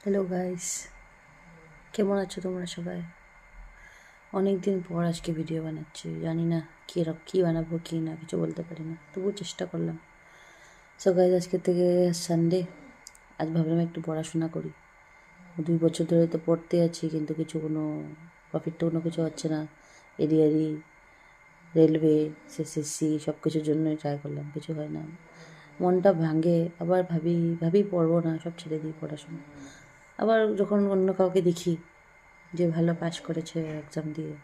Hello guys, কেমন আছো তোমরা সবাই? অনেক দিন পর আজকে ভিডিও বানাচ্ছি। জানি না কী বানাবো কী না, কিছু বলতে পারি না, তবুও চেষ্টা করলাম। সো গাইস, আজকে থেকে সানডে, আজ ভাবলাম একটু পড়াশোনা করি। 2 বছর ধরে তো পড়তে আছি, কিন্তু কোনো প্রফিট তো কোনো কিছু হচ্ছে না। এডিআরই, রেলওয়ে, এসএসসি সব কিছুর জন্যই ট্রাই করলাম, কিছু হয় না। মনটা ভাঙে, আবার ভাবি ভাবি পড়বো না, সব ছেড়ে দিই পড়াশোনা। আবার যখন অন্য কাউকে দেখি যে ভালো পাস করেছে এক্সাম দিয়ে,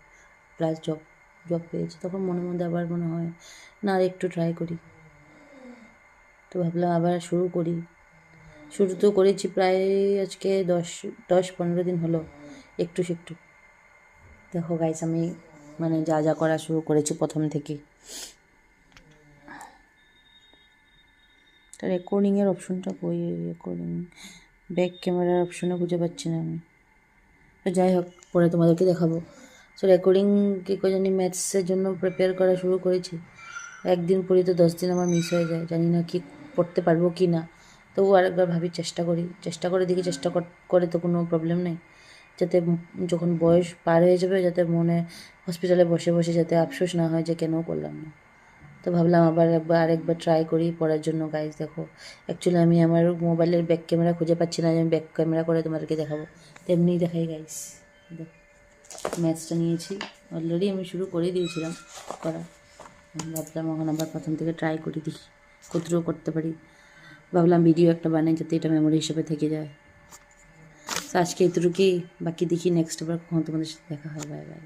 প্লাস জব জব পেয়েছে, তখন মনের মধ্যে আবার মনে হয় না আর একটু ট্রাই করি। তো ভাবলাম আবার শুরু করি। শুরু তো করেছি প্রায় আজকে 10-15 দিন হলো, একটু একটু। দেখো গাইস, আমি যা যা করা শুরু করেছি প্রথম থেকে। তা রেকর্ডিংয়ের অপশনটা কই? রেকর্ডিং ব্যাক ক্যামেরার অপশনে খুঁজে পাচ্ছি না আমি। তো যাই হোক, পরে তোমাদেরকে দেখাবো। সো রেকর্ডিং কী করে জানি ম্যাথসের জন্য প্রিপেয়ার করা শুরু করেছি। একদিন পড়ি তো 10 দিন আমার মিস হয়ে যায়, জানি না কি পড়তে পারবো কি না। তবু আরেকবার ভাবি চেষ্টা করে দেখি। করে তো কোনো প্রবলেম নেই, যাতে যখন বয়স পার হয়ে যাবে যাতে মনে হসপিটালে বসে বসে যাতে আফসোস না হয় যে কেন করলাম না। তো ভাবলাম আরেকবার ট্রাই করি পড়ার জন্য। গাইজ দেখো, অ্যাকচুয়ালি আমি আমার মোবাইলের ব্যাক ক্যামেরা খুঁজে পাচ্ছি না, আমি ব্যাক ক্যামেরা করে তোমাদেরকে দেখাবো। তেমনিই দেখাই গাইজ। দেখো, ম্যাথসটা নিয়েছি, অলরেডি আমি শুরু করে দিয়েছিলাম করা। ভাবলাম এখন আবার প্রথম থেকে ট্রাই করি, দেখি কতটুকু করতে পারি। ভাবলাম ভিডিও একটা বানাই যাতে এটা মেমোরি হিসেবে থেকে যায়। তো আজকে এতটুকুই, বাকি দেখি নেক্সট আবার কখন তোমাদের সাথে দেখা হয়। Bye bye.